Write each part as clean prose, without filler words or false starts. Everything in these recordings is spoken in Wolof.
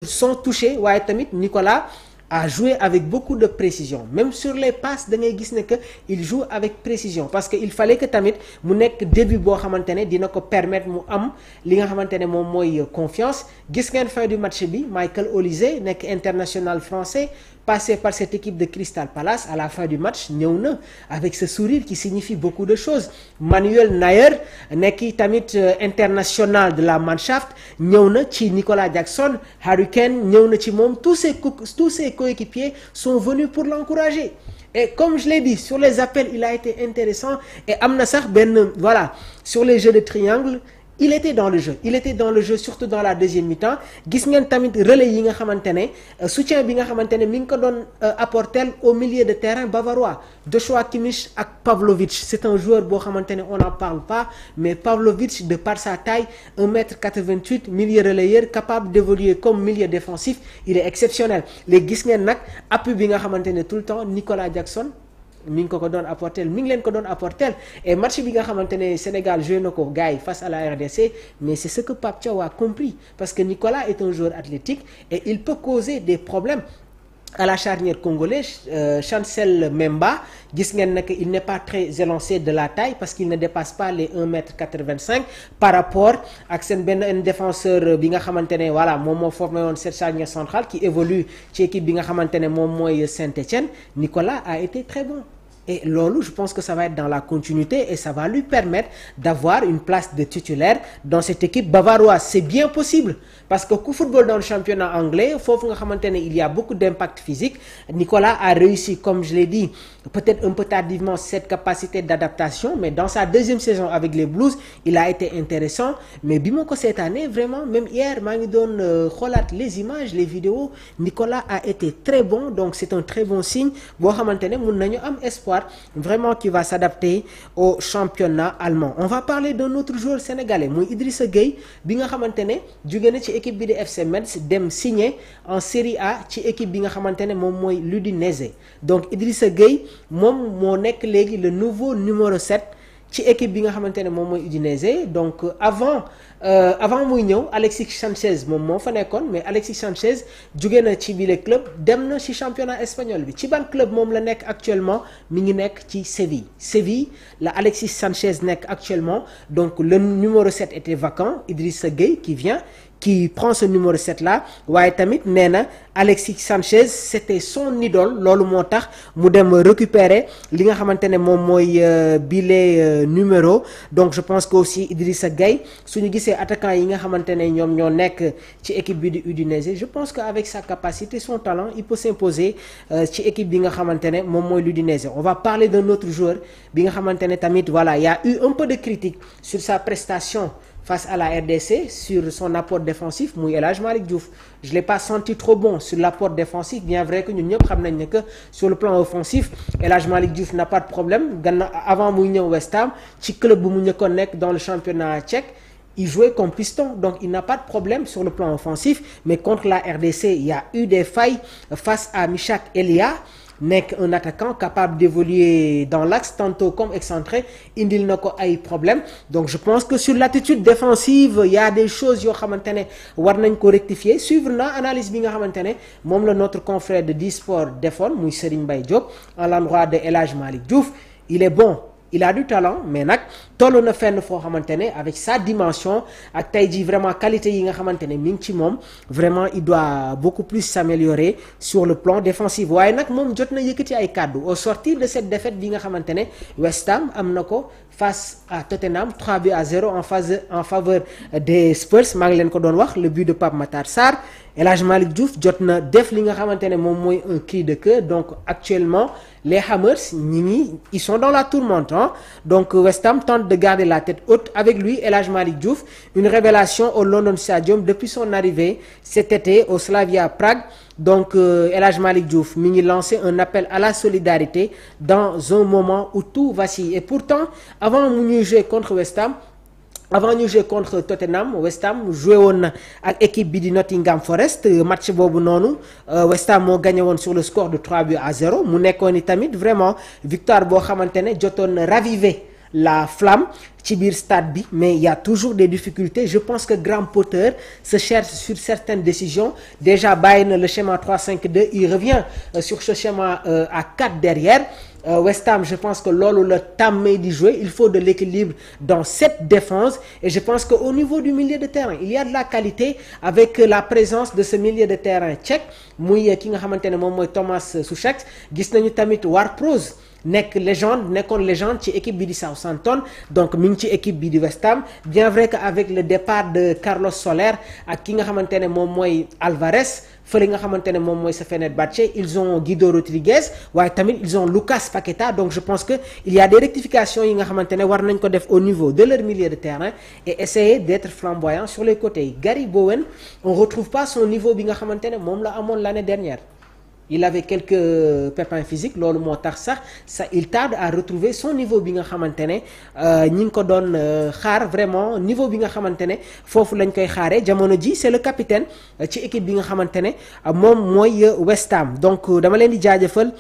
sont touchés waaye tamit Nicolas a joué avec beaucoup de précision même sur les passes da ngay gis ne que il joue avec précision parce que il fallait que tamit mu nekk début boo xamante ne dina ko permettre mu am li nga xamante ne moom mooy confiance gis ngeen fin du match bi Michael Olise nekk international français passé par cette équipe de Crystal Palace à la fin du match ñëw na avec ce sourire qui signifie beaucoup de choses Manuel Neuer nekk tamit international de la Mannschaft ñëw na ci Nicolas Jackson Harry Kane ñëw na ci moom tous ses coéquipiers sont venus pour l'encourager et comme je l'ai dit sur les appels il a été intéressant et am na sax benn voilà sur les jeux de triangle il était dans le jeu surtout dans la deuxième mi-temps gis ngeen tamit relais yi nga xamante ne soutien bi nga xamante ne mi ngi ko doon apporter au milieu de terrain bavarois Joshua Kimmich ak Pavlovic c'est un joueur boo xamante ne on n'en parle pas mais Pavlovic de par sa taille 1m88 milieu relayeur capable d'évoluer comme milieu défensif il est exceptionnel léegi gis ngeen nag appui bi nga xamante ne tout le temps Nicolas Jackson mi ngi ko doon apporter mi ngi leen ko doon apporter et match bi nga xamante ne Sénégal joué na ko gars yi face à la RDC mais c'est ce que Pape Thiaw a compris parce que Nicolas est un joueur athlétique et il peut causer des problèmes à la charnière congolaise Chancel Memba gis ngeen ne que il n'est pas très élancé de la taille parce qu'il ne dépasse pas les 1m85 par rapport ak seen benn défenseur bi nga xamante ne voilà moom moo formé woon cette charnière centrale qui évolue ci équipe bi nga xamante ne moom mooy Saint-Étienne Nicolas a été très bon et loolu je pense que ça va être dans la continuité et ça va lui permettre d'avoir une place de titulaire dans cette équipe bavaroise c'est bien possible parce que ku football dans le championnat anglais foofu nga xamante ne il y a beaucoup d'impact physique Nicolas a réussi comme je l'ai dit peut-être un peu tardivement cette capacité d'adaptation mais dans sa deuxième saison avec les Blues il a été intéressant mais bi ma ko seetaanee vraiment même hier maa ngi doon xoolaat les images les vidéos Nicolas a été très bon donc c'est un très bon signe boo xamante ne mun nañu am espoir vraiment qui va s'adapter au championnat allemand on va parler d'un autre joueur sénégalais muy Idrissa Gueye bi nga xamante ne jóge na ci équipe bi di FC Metz dem signer en Série A ci équipe bi nga xamante ne moom mooy l'Udinese donc Idrissa Gueye moom moo nekk léegi le nouveau numéro 7 ci équipe bi nga xamante ne moom mooy Udinese donc avant muy ñëw Alexis Sanchez moom moo fa nekkoon mais Alexis Sanchez jóge na ci bile club dem na ci championnat espagnol bi ci ban club moom la nekk actuellement mi ngi nekk ci Séville la Alexis Sanchez nekk actuellement donc le numéro 7 était vacant Idrissa Gueye qui prend ce numéro 7 là waaye tamit nee na Alexis Sanchez c'était son idole loolu moo tax mu dem récupérer li nga xamante ne moom mooy bile numéro donc je pense que aussi Idrissa Gueye suñu gisee attaquant yi nga xamante ne ñoom ñoo nekk ci équipe bi di Udinese je pense que avec sa capacité son talent il peut s'imposer ci équipe bi nga xamante ne moom mooy l'Udinese on va parler d'un autre joueur bi nga xamante ne tamit voilà il y a eu un peu de critique sur sa prestation face à la RDC sur son apport défensif muy El Hadj Malick Diouf je l'ai pas senti trop bon sur l'apport défensif bien vrai que ñun ñëpp xam nañ ne que sur le plan offensif El Hadj Malick Diouf n'a pas de problème avant muy ñëw West Ham ci club bu mu njëkkoon nekk dans le championnat tchèque il jouait comme piston donc il n'a pas de problème sur le plan offensif mais contre la RDC il y a eu des failles face à Michak Elia nekk un attaquant capable d'évoluer dans l'axe tantôt comme excentré indil na ko ay problèmes donc je pense que sur l'attitude défensive il y a des choses yoo xamante ne war nañ ko rectifier suivre na analyse bi nga xamante ne moom la notre confrère de D-Sport defoon muy Serigne Mbaye Diop à l'endroit de El Hadj Malick Diouf il est bon il a du talent mais nag toll na fenn foo xamante ne avec sa dimension ak tey jii vraiment qualité yi nga xamante ne mi ngi ci moom vraiment il doit beaucoup plus s'améliorer sur le plan défensif waaye nag moom jot na yëkkati ay kàddu au sortir de cette défaite bi nga xamante ne West Ham am na ko face à Tottenham 3-0 en faveur des Spurs maa ngi leen ko doon wax le but de Pape Matar Sarr El Hadj Malick Diouf jot na def li nga xamante ne moom mooy un cri de cœur donc actuellement les Hammers ils sont dans la tourmente donc West Ham tente de garder la tête haute avec lui El Hadj Malick Diouf une révélation au London Stadium depuis son arrivée cet été au Slavia Prague donc El Hadj Malick Diouf mi ngi lancé un appel à la solidarité dans un moment où tout vacille et pourtant avant mu ñuy jouer contre West Ham avant ñu jouer contre Tottenham West Ham joué woon na ak équipe bi di Nottingham Forest match boobu noonu West Ham moo gagné woon sur le score de 3-0 mu nekkoon ni tamit vraiment victoire boo xamante ne jotoon na raviver la flamme ci biir stade bi, mais il y a toujours des difficultés. Je pense que Graham Potter se cherche sur certaines décisions. Déjà bàyyi na le schéma 3-5-2, il revient sur ce schéma à 4 derrière. West Ham, je pense que loolu la tàmmee di jouer. Il faut de l'équilibre dans cette défense, et je pense que au niveau du milieu de terrain il y a de la qualité avec la présence de ce milieu de terrain tchèque muy ki nga xamante ne moom mooy Thomas Souček. Gis nañu tamit Ward-Prowse nekkoon légende ci équipe bi di Southampton, donc mi ngi ci équipe bi di West Ham, bien vrai que avec le départ de Carlos Soler ak ki nga xamante ne moom mooy Alvarez fële nga xamante ne moom mooy sa Fenerbahçe, ils ont Guido Rodriguez, waaye tamit ils ont Lucas Paqueta. Donc je pense que il y a des rectifications yi nga xamante ne war nañ ko def au niveau de leur milieu de terrain et essayer d'être flamboyant sur les côtés. Gary Bowen, on retrouve pas son niveau bi nga xamante ne moom la amoon l'année dernière. Il avait quelques pépins physiques, loolu moo tax sax il tarde à retrouver son niveau bi nga xamante ne ñi ngi ko doon xaar vraiment niveau bi nga xamante ne foofu lañ koy xaaree jamono ji. C'est le capitaine ci équipe bi nga xamante ne moom mooy West Ham. Donc dama leen di jaajëfal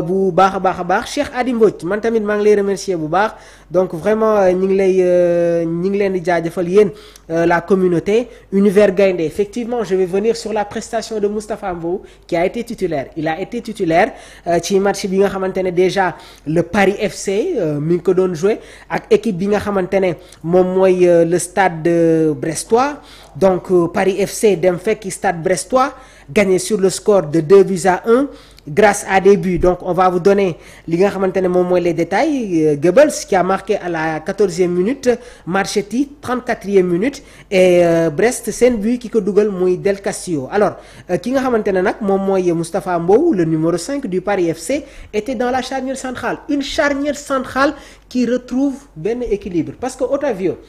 bu baax a baax Cheikh Adi Mbodj, man tamit maa ngi lay remercier bu baax. Donc vraiment ñi ngi leen di jaajëfal yéen la communauté. Univers Gaïndé, effectivement je vais venir sur la prestation de Moustapha Mbow qui a été titulaire. Il a été titulaire ci match bi nga xamante ne déjà le Paris FC mi ngi ko doon joué ak équipe bi nga xamante ne moom mooy le stade brestois. Donc Paris FC dem fekki stade brestois, gagné sur le score de 2-1 grâce à des buts. Donc on va vous donner li nga xamante ne moom mooy les détails. Goebbels qui a marqué à la 14e minute, Marchetti 34e minute, et Brest seen but ki ko dugal muy Del Castillo. Alors ki nga xamante ne nag moom mooy Moustapha Mbow, le numéro 5 du Paris FC, était dans la charnière centrale, une charnière centrale qui retrouve benn équilibre, parce que Otavio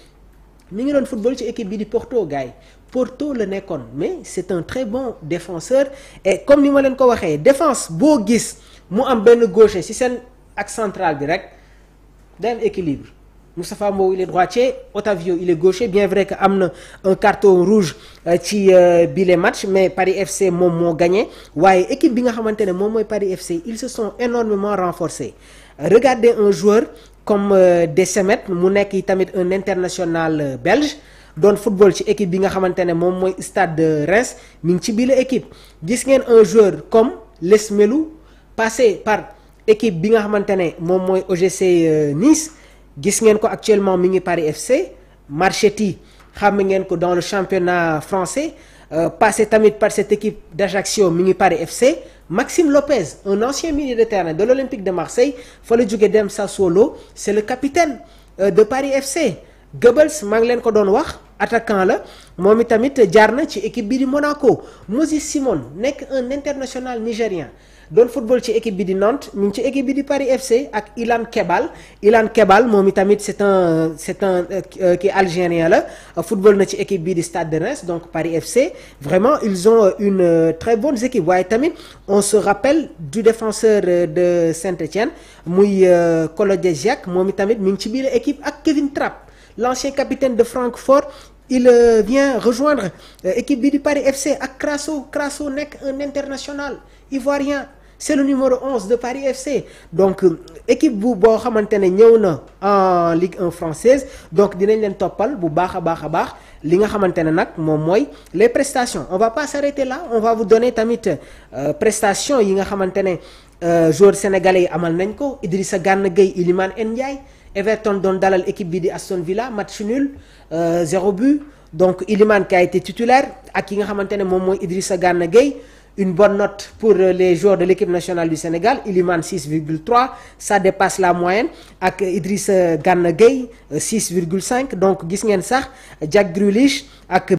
mi ngi doon football ci équipe bi di Porto gars yi. Porto la nekkoon, mais c'est un très bon défenseur, et comme ni ma leen ko waxee défense boo gis mu am benn gaucher ci seen axe central bi rek day am équilibre. Moustapha Mbow il est droitier, Otavio il est gaucher, bien vrai que am na un carton rouge ci bile match, mais Paris FC moom moo gagné. Waaye équipe bi nga xamante ne moom mooy Paris FC, ils se sont énormément renforcés. Regardez un joueur comme De Semet, mu nekk tamit un international belge, doon football ci équipe bi nga xamante ne moom mooy Stade de Reims, mi ngi ci biir équipe. Gis ngeen un joueur comme Les Melou, passé par équipe bi nga xamante ne moom mooy OGC Nice, gis ngeen ko actuellement mi ngi Paris FC. Marchetti xam ngeen ko dans le championnat français, passé tamit par cette équipe d'Ajaccio, mi ngi Paris FC. Maxime Lopez, un ancien milieu de terrain de l'Olympique de Marseille, fa la jóge dem Sassuolo, c'est le capitaine de Paris FC. Goebbels maa ngi leen ko doon wax, attaquant la, moom itamit jaar na ci équipe bi di Monaco. Moses Simon nekk un international nigérien, doon football ci équipe bi di Nantes, mi ngi ci équipe bi di Paris FC ak Ilan Kebal moom itamit c'est un qui algérien la, football na ci équipe bi di Stade de Reims, donc Paris FC. Vraiment ils ont une très bonne équipe. Waaye tamit on se rappelle du défenseur de Saint-Étienne muy Kolodjziak, moom itamit mi ngi ci biir équipe ak Kevin Trapp, l'ancien capitaine de Francfort. Il vient rejoindre équipe bi di Paris FC ak Crasso nekk un international ivoirien, c'est le numéro 11 de Paris FC. Donc équipe boo xamante ne ñëw na en Ligue 1 française, donc dinañ leen toppal bu baax a baax li nga xamante ne nag moom mooy les prestations. On va pas s'arrêter là, on va vous donner tamit prestations yi nga xamante ne joueurs sénégalais yi amal nañ ko. Idrissa Gana Gueye, Iliman Ndiaye, Everton doon dalal équipe bi di Aston Villa, match nul 0 but. Donc Iliman qui a été titulaire ak ki nga xamante ne moom mooy Idrissa Gana Gueye. Une bonne note pour les joueurs de l'équipe nationale du Sénégal. Iliman 6,3, ça dépasse la moyenne. Ak Idrissa Gana Gueye 6,5. Donc gis ngeen sax Jack Grealish ak